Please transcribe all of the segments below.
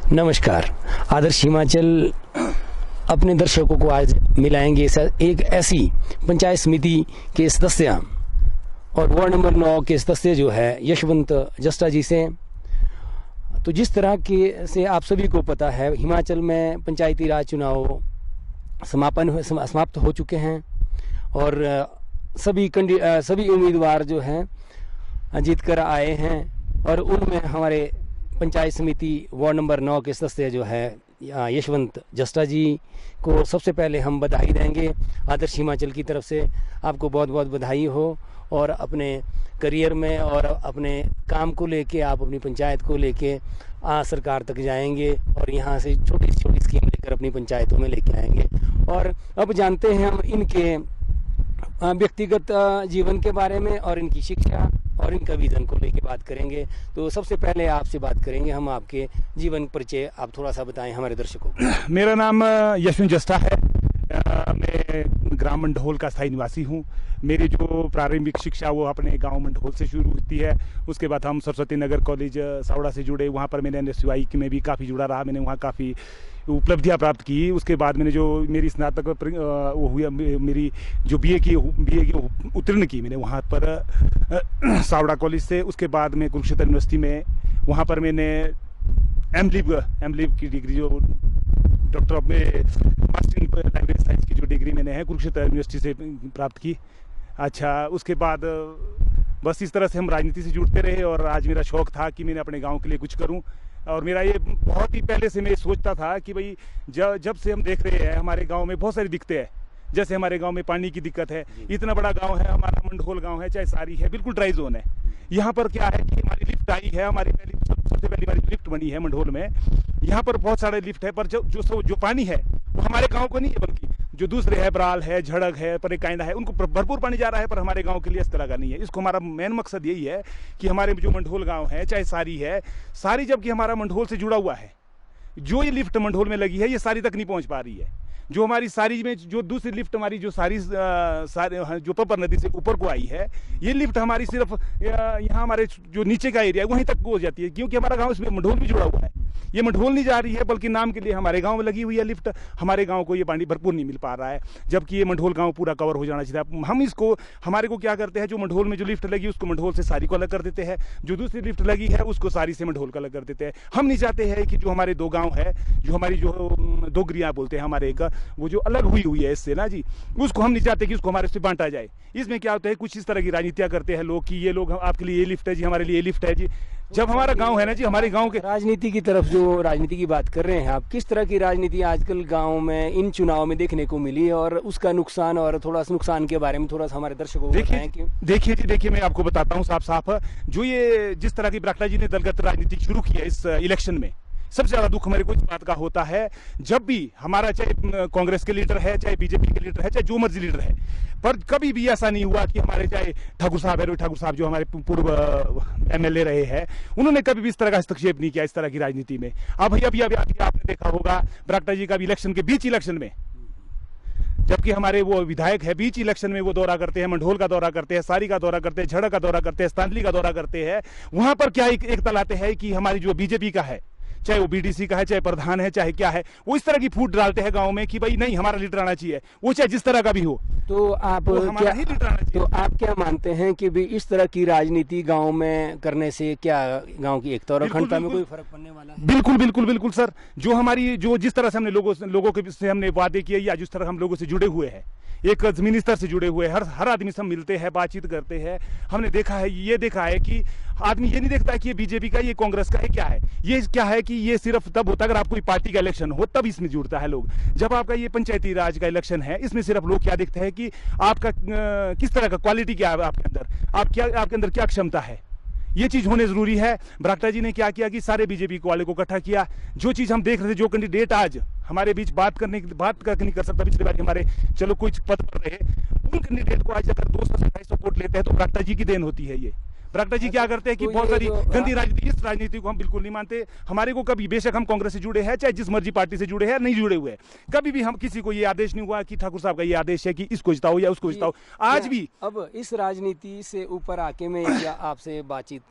नमस्कार। आदर्श हिमाचल अपने दर्शकों को आज मिलाएंगे एक ऐसी पंचायत समिति के सदस्य और वार्ड नंबर 9 के सदस्य जो है यशवंत जस्टा जी से। तो जिस तरह के से आप सभी को पता है, हिमाचल में पंचायती राज चुनाव समाप्त हो चुके हैं और सभी उम्मीदवार जो हैं जीत कर आए हैं और उनमें हमारे पंचायत समिति वार्ड नंबर 9 के सदस्य जो है यशवंत जस्टा जी को सबसे पहले हम बधाई देंगे। आदर्श हिमाचल की तरफ से आपको बहुत बहुत बधाई हो और अपने करियर में और अपने काम को लेके आप अपनी पंचायत को लेके सरकार तक जाएंगे और यहाँ से छोटी छोटी स्कीम लेकर अपनी पंचायतों में लेके आएंगे। और अब जानते हैं हम इनके व्यक्तिगत जीवन के बारे में और इनकी शिक्षा और इनका विजन को लेके बात करेंगे। तो सबसे पहले आपसे बात करेंगे हम, आपके जीवन परिचय आप थोड़ा सा बताएं हमारे दर्शकों को। मेरा नाम यशवंत जस्टा है। मैं ग्राम मंढोल का स्थायी निवासी हूँ। मेरी जो प्रारंभिक शिक्षा वो अपने गांव मंढोल से शुरू होती है। उसके बाद हम सरस्वती नगर कॉलेज सावड़ा से जुड़े। वहाँ पर मैंने NSUI में भी काफ़ी जुड़ा रहा। मैंने वहाँ काफ़ी उपलब्धियां प्राप्त की। उसके बाद मैंने जो मेरी स्नातक वो हुई, मेरी जो BA की उत्तीर्ण की मैंने वहाँ पर सावड़ा कॉलेज से। उसके बाद मैं कुरुक्षेत्र यूनिवर्सिटी में, वहाँ पर मैंने एम.लिब की डिग्री जो doctor of master in library science की जो डिग्री मैंने है कुरुक्षेत्र यूनिवर्सिटी से प्राप्त की। अच्छा, उसके बाद बस इस तरह से हम राजनीति से जुड़ते रहे और आज मेरा शौक था कि मैंने अपने गांव के लिए कुछ करूं। और मेरा ये बहुत ही पहले से मैं सोचता था कि भाई जब से हम देख रहे हैं हमारे गांव में बहुत सारी दिक्कतें हैं। जैसे हमारे गांव में पानी की दिक्कत है। इतना बड़ा गांव है हमारा, मंढोल गांव है, चाहे सारी है, बिल्कुल ड्राई जोन है। यहाँ पर क्या है कि हमारी लिफ्ट आई है, हमारी सबसे पहली हमारी लिफ्ट बनी है मंढोल में। यहाँ पर बहुत सारे लिफ्ट है, पर जो पानी है वो हमारे गाँव को नहीं है, बल्कि जो दूसरे है, बराल है, झड़क है, परेकाइंदा है, उनको भरपूर पानी जा रहा है, पर हमारे गांव के लिए इस तरह का नहीं है। इसको हमारा मेन मकसद यही है कि हमारे जो मंढोल गांव है, चाहे सारी है, सारी जबकि हमारा मंढोल से जुड़ा हुआ है, जो ये लिफ्ट मंढोल में लगी है ये सारी तक नहीं पहुंच पा रही है। जो हमारी सारी में जो दूसरी लिफ्ट हमारी जो सारी जो पपर नदी से ऊपर को आई है, ये लिफ्ट हमारी सिर्फ यहाँ हमारे जो नीचे का एरिया है वहीं तक हो जाती है, क्योंकि हमारा गांव इसमें मंढोल भी जुड़ा हुआ है। ये मंढोल नहीं जा रही है, बल्कि नाम के लिए हमारे गांव में लगी हुई है लिफ्ट। हमारे गांव को ये पानी भरपूर नहीं मिल पा रहा है, जबकि ये मंढोल गांव पूरा कवर हो जाना चाहिए। हम इसको हमारे को क्या करते हैं, जो मंढोल में जो लिफ्ट लगी उसको मंढोल से सारी को अलग कर देते हैं, जो दूसरी लिफ्ट लगी है उसको सारी से मंढोल का अलग कर देते हैं। हम नहीं चाहते हैं कि जो हमारे दो गाँव है, जो हमारी जो दो गिरियाँ बोलते हैं हमारे एक, वो जो अलग हुई है इससे ना जी, उसको हम नहीं चाहते कि उसको हमारे से बांटा जाए। इसमें क्या होता है, कुछ इस तरह की राजनीतियां करते हैं लोग कि ये लोग आपके लिए ये लिफ्ट है जी, हमारे लिए ये लिफ्ट है जी। जब हमारा गांव है ना जी, हमारे गांव के राजनीति की तरफ जो राजनीति की बात कर रहे हैं आप, किस तरह की राजनीति आजकल गांव में इन चुनाव में देखने को मिली और उसका नुकसान और थोड़ा सा नुकसान के बारे में थोड़ा सा हमारे दर्शकों को बताएं। देखिए मैं आपको बताता हूँ साफ जो ये जिस तरह की बरागटा जी ने दलगत राजनीति शुरू की है इस इलेक्शन में, सबसे ज्यादा दुख हमारे को इस बात का होता है, जब भी हमारा चाहे कांग्रेस के लीडर है, चाहे बीजेपी के लीडर है, चाहे जो मर्जी लीडर है, पर कभी भी ऐसा नहीं हुआ कि हमारे चाहे ठाकुर साहब है, ठाकुर साहब जो हमारे पूर्व MLA रहे हैं, उन्होंने कभी भी इस तरह का हस्तक्षेप नहीं किया इस तरह की राजनीति में। अब अभी आपने देखा होगा बरागटा जी का भी इलेक्शन के बीच इलेक्शन में, जबकि हमारे वो विधायक है, बीच इलेक्शन में वो दौरा करते हैं, मंढोल का दौरा करते हैं, सारी का दौरा करते हैं, झड़क का दौरा करते हैं, स्थानली का दौरा करते हैं। वहां पर क्या एक तलाते हैं कि हमारी जो बीजेपी का है, चाहे वो BDC का है, चाहे प्रधान है, चाहे क्या है, वो इस तरह की फूट डालते हैं गांव में कि भाई नहीं हमारा लीडर आना चाहिए, वो चाहे जिस तरह का भी हो। तो आप क्या मानते हैं कि भी इस तरह की राजनीति गांव में करने से क्या गांव की एकता और अखंडता में कोई फर्क पड़ने वाला है? बिल्कुल सर। जो हमारी जो जिस तरह से हमने लोगों के से हमने वादे किए या जिस तरह हम लोगों से जुड़े हुए हैं, एक जमीनी स्तर से जुड़े हुए, हर आदमी से हम मिलते हैं, बातचीत करते हैं। हमने ये देखा है कि आदमी ये नहीं देखता है कि ये बीजेपी का, ये कांग्रेस का है, क्या है ये, क्या है कि ये सिर्फ तब होता है अगर आप कोई पार्टी का इलेक्शन हो, तब इसमें जुड़ता है लोग। जब आपका ये पंचायती राज का इलेक्शन है, इसमें सिर्फ लोग क्या देखते हैं कि आपका किस तरह का क्वालिटी क्या है आपके अंदर, आपके अंदर क्या क्षमता है, ये चीज होने जरूरी है। बरागटा जी ने क्या किया कि सारे बीजेपी वाले को इकट्ठा किया। जो चीज हम देख रहे थे, जो कैंडिडेट आज हमारे बीच बात करके नहीं कर सकता, पिछली बार हमारे चलो कुछ पद पर रहे, उन कैंडिडेट को आज अगर 200 से 250 वोट लेते हैं तो बरागटा जी की देन होती है। ये बरागटा जी क्या करते हैं कि तो बहुत ये सारी जो- गंदी राजनीति, इस राजनीति को हम बिल्कुल नहीं मानते। हमारे को कभी, बेशक हम कांग्रेस से जुड़े हैं, चाहे जिस मर्जी पार्टी से जुड़े हैं, नहीं जुड़े हुए हैं, कभी भी हम किसी को ये आदेश नहीं हुआ कि ठाकुर साहब का ये आदेश है कि इसको जिताओ या उसको जिताओ। आज क्या- भी अब इस राजनीति से ऊपर आके मैं क्या आपसे बातचीत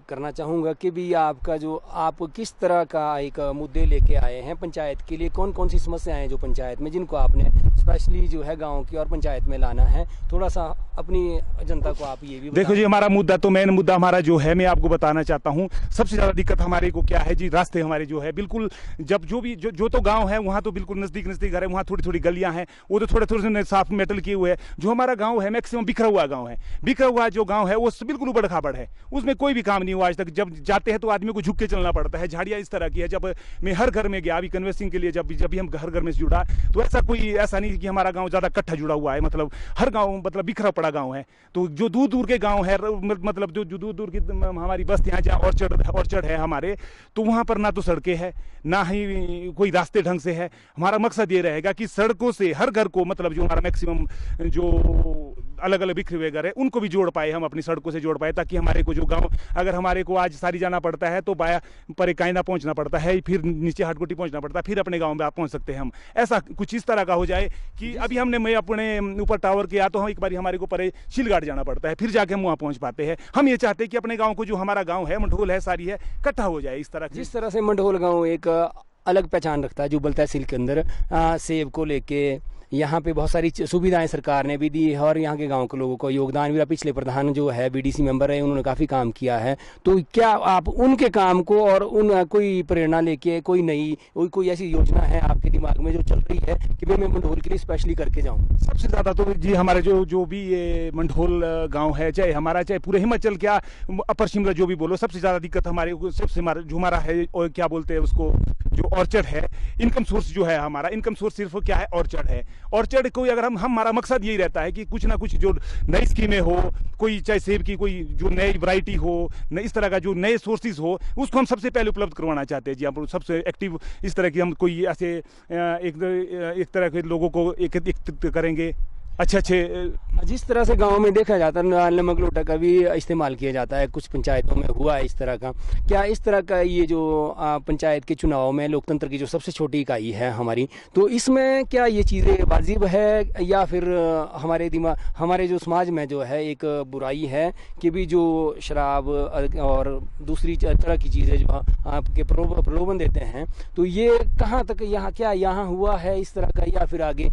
करना चाहूँगा कि भी आपका जो आप किस तरह का एक मुद्दे लेके आए हैं पंचायत के लिए, कौन कौन सी समस्याएं हैं जो पंचायत में, जिनको आपने स्पेशली जो है गांव की और पंचायत में लाना है, थोड़ा सा अपनी जनता को आप ये भी देखो जी, हमारा मुद्दा तो मेन मुद्दा हमारा जो है, मैं आपको बताना चाहता हूँ, सबसे ज्यादा दिक्कत हमारे को क्या है जी, रास्ते हमारे जो है बिल्कुल, जब जो भी जो तो गांव है वहाँ तो बिल्कुल नजदीक नजदीक घर है, वहाँ थोड़ी थोड़ी गलियां हैं, वो तो थोड़े थोड़े साफ मेटल किए हुए हैं। जो हमारा गांव है मैक्सिमम बिखरा हुआ गांव है, बिखरा हुआ जो गांव है वो बिल्कुल उबड़ खाबड़ है, उसमें कोई भी काम नहीं हुआ आज तक। जब जाते हैं तो आदमी को झुक के चलना पड़ता है, झाड़ियाँ इस तरह की है। जब मैं हर घर में गया अभी कन्वेंसिंग के लिए, जब भी हम हर घर में से जुड़ा, तो ऐसा नहीं कि हमारा गाँव ज्यादा इकट्ठा जुड़ा हुआ है, मतलब हर गाँव मतलब बिखरा पड़ा गाँव है। तो जो दूर दूर के गाँव है, मतलब जो दूर दूर की हमारी बस्तियाँ जहाँ ऑर्चर्ड है हमारे, तो वहाँ पर ना तो सड़कें हैं, ना ही कोई रास्ते ढंग से है। हमारा मकसद ये रहेगा कि सड़कों से हर घर को, मतलब जो हमारा मैक्सिमम जो अलग अलग बिखरे हुए घर है उनको भी जोड़ पाए, हम अपनी सड़कों से जोड़ पाए, ताकि हमारे को जो गांव, अगर हमारे को आज सारी जाना पड़ता है तो बाया पर कायदा पहुंचना पड़ता है, फिर नीचे हाटकोटी पहुंचना पड़ता है, फिर अपने गांव में आप पहुंच सकते हैं हम। ऐसा कुछ इस तरह का हो जाए कि अभी हमने मैं अपने ऊपर टावर किया तो हम एक बार हमारे को परे शिलघाट जाना पड़ता है, फिर जाके हम वहाँ पहुँच पाते हैं। हम ये चाहते हैं कि अपने गाँव को, जो हमारा गाँव है, मंढोल है, सारी है, इकट्ठा हो जाए इस तरह। जिस तरह से मंढोल गांव एक अलग पहचान रखता है जुब्बल तहसील के अंदर, सेब को लेके यहाँ पे बहुत सारी सुविधाएं सरकार ने भी दी है और यहाँ के गांव के लोगों को योगदान भी रहा। पिछले प्रधान जो है बीडीसी मेंबर है, उन्होंने काफ़ी काम किया है। तो क्या आप उनके काम को और उन कोई प्रेरणा लेके कोई नई कोई ऐसी योजना है आपके दिमाग में जो चल रही है कि भाई मैं मंढोल के लिए स्पेशली करके जाऊँ? सबसे ज़्यादा तो जी हमारे जो भी ये मंढोल गांव है, चाहे हमारा, चाहे पूरे हिमाचल, क्या अपर शिमला जो भी बोलो, सबसे ज़्यादा दिक्कत हमारे जो हमारा है, और क्या बोलते हैं उसको, जो ऑर्चर्ड है, इनकम सोर्स जो है हमारा, इनकम सोर्स सिर्फ क्या है, ऑर्चर्ड है। ऑर्चर्ड कोई अगर हमारा मकसद यही रहता है कि कुछ ना कुछ जो नई स्कीमें हो, कोई चाहे सेब की कोई जो नई वैरायटी हो, इस तरह का जो नए सोर्सेज हो, उसको हम सबसे पहले उपलब्ध करवाना चाहते हैं जी। हम सबसे एक्टिव इस तरह की हम कोई ऐसे एक तरह के लोगों को एकत्रित करेंगे, अच्छे जिस तरह से गांव में देखा जाता है नमक लोटा का भी इस्तेमाल किया जाता है, कुछ पंचायतों में हुआ है इस तरह का। क्या इस तरह का ये जो पंचायत के चुनाव में लोकतंत्र की जो सबसे छोटी इकाई है हमारी, तो इसमें क्या ये चीज़ें वाजिब है या फिर हमारे जो समाज में जो है एक बुराई है कि भी जो शराब और दूसरी तरह की चीज़ें जो आपके प्रलोभन देते हैं, तो ये कहाँ तक यहाँ हुआ है इस तरह का, या फिर आगे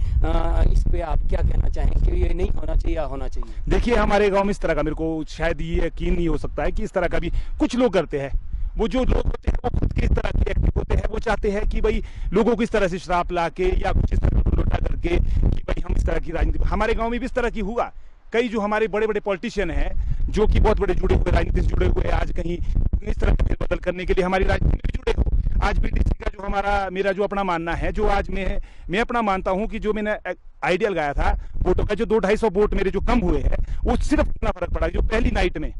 इस पे आप क्या कहना चाहेंगे कि ये नहीं होना चाहिए या होना चाहिए? देखिए, हमारे गांव में इस तरह का मेरे को शायद ये यकीन नहीं हो सकता है कि इस तरह का भी कुछ लोग करते हैं। वो जो लोग होते हैं वो खुद के इस तरह के एक्टिव होते हैं, वो चाहते हैं कि भाई लोगों को इस तरह से शराब ला के या कुछ इस तरह लोटा करके कि भाई हम इस तरह की राजनीति, हमारे गाँव में भी इस तरह की हुआ। कई जो हमारे बड़े बड़े पॉलिटिशियन हैं जो कि बहुत बड़े जुड़े हुए, राजनीति से जुड़े हुए, आज कहीं इस तरह के फेरबदल करने के लिए हमारी राजनीति में जुड़े हो। आज बीडीसी का जो मेरा जो अपना मानना है, जो आज मैं अपना मानता हूं कि जो मैंने आइडियल गाया था वोटों का, जो 200-250 वोट मेरे जो कम हुए हैं, वो सिर्फ इतना फर्क पड़ा जो पहली नाइट में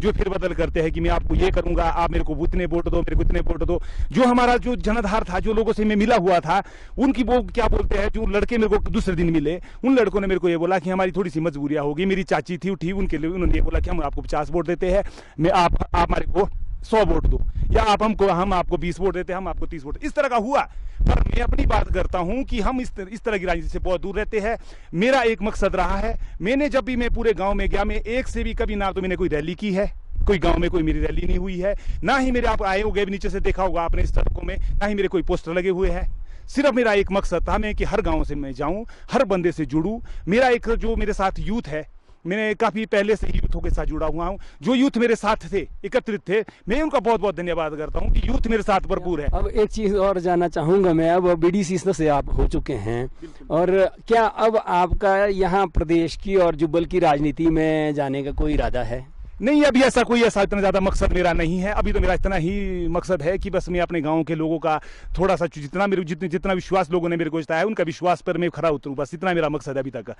जो फेरबदल करते हैं कि मैं आपको ये करूंगा, आप मेरे को उतने वोट दो, मेरे को इतने वोट दो। जो हमारा जो जनाधार था, जो लोगों से मैं मिला हुआ था, उनकी वो क्या बोलते हैं, जो लड़के मेरे को दूसरे दिन मिले, उन लड़कों ने मेरे को ये बोला कि हमारी थोड़ी सी मजबूरियां होगी। मेरी चाची थी उठी, उनके लिए उन्होंने ये बोला कि हम आपको 50 वोट देते हैं, आप हमारे को 100 वोट दो, या हम आपको 20 वोट देते हैं, हम आपको 30 वोट। इस तरह का हुआ। पर मैं अपनी बात करता हूं कि हम इस तरह की राजनीति से बहुत दूर रहते हैं। मेरा एक मकसद रहा है, मैंने जब भी मैं पूरे गांव में गया, मैं एक से भी कभी ना तो मैंने कोई रैली की है, कोई गांव में कोई मेरी रैली नहीं हुई है, ना ही मेरे, आप आए होंगे नीचे से देखा होगा आपने इस सड़कों में, ना ही मेरे कोई पोस्टर लगे हुए हैं। सिर्फ मेरा एक मकसद था मैं कि हर गांव से मैं जाऊं, हर बंदे से जुड़ूं। मेरा एक जो मेरे साथ यूथ है, मैंने काफ़ी पहले से यूथों के साथ जुड़ा हुआ हूँ। जो यूथ मेरे साथ थे, एकत्रित थे, मैं उनका बहुत बहुत धन्यवाद करता हूँ कि यूथ मेरे साथ भरपूर है। अब एक चीज़ और जानना चाहूँगा मैं, अब बीडीसी से आप हो चुके हैं, और क्या अब आपका यहाँ प्रदेश की और जुब्बल की राजनीति में जाने का कोई इरादा है? नहीं, अभी ऐसा इतना ज़्यादा मकसद मेरा नहीं है। अभी तो मेरा इतना ही मकसद है कि बस मैं अपने गांव के लोगों का थोड़ा सा, जितना विश्वास लोगों ने मेरे को जताया, उनका विश्वास पर मैं खरा उतरूं, बस इतना मेरा मकसद है अभी तक।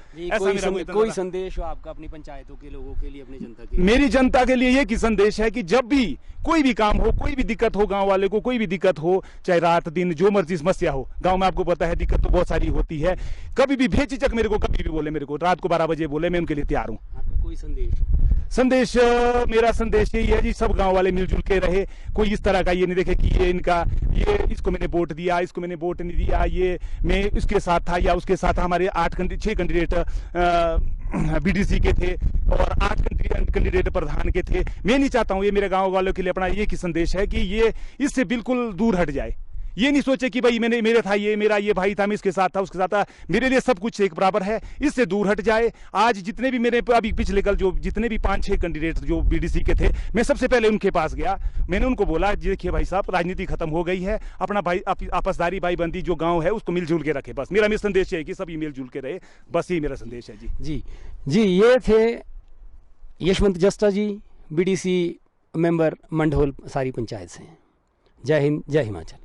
कोई संदेश हो आपका अपनी पंचायतों के लोगों के लिए, अपनी जनता के लिए? मेरी जनता के लिए ये की संदेश है कि जब भी कोई भी काम हो, कोई भी दिक्कत हो, गांव वाले को कोई भी दिक्कत हो, चाहे रात दिन जो मर्जी समस्या हो, गांव में आपको पता है दिक्कत तो बहुत सारी होती है, कभी भी बेझिझक मेरे को कभी भी बोले, मेरे को रात को 12 बजे बोले, मैं उनके लिए तैयार हूँ। कोई संदेश? संदेश मेरा संदेश यही है जी, सब गांव वाले मिलजुल के रहे। कोई इस तरह का ये नहीं देखे कि ये इनका, ये इसको मैंने वोट दिया, इसको मैंने वोट नहीं दिया, ये मैं इसके साथ था या उसके साथ। हमारे 6 कैंडिडेट बीडीसी के थे और 8 कैंडिडेट प्रधान के थे। मैं नहीं चाहता हूँ, ये मेरे गांव वालों के लिए अपना ये की संदेश है कि ये इससे बिल्कुल दूर हट जाए। ये नहीं सोचे कि भाई मैंने मेरे था, ये मेरा ये भाई था, मैं इसके साथ था, उसके साथ था। मेरे लिए सब कुछ एक बराबर है, इससे दूर हट जाए। आज जितने भी मेरे अभी पिछले कल जो जितने भी 5-6 कैंडिडेट जो बीडीसी के थे, मैं सबसे पहले उनके पास गया। मैंने उनको बोला, देखिए भाई साहब, राजनीति खत्म हो गई है, अपना भाई आपसदारी भाईबंदी जो गाँव है उसको मिलजुल के रखे। बस मेरा संदेश है कि सभी मिलजुल के रहे, बस यही मेरा संदेश है जी। जी, ये थे यशवंत जस्टा जी, बीडीसी मेंबर मंढोल सारी पंचायत से। जय हिंद, जय हिमाचल।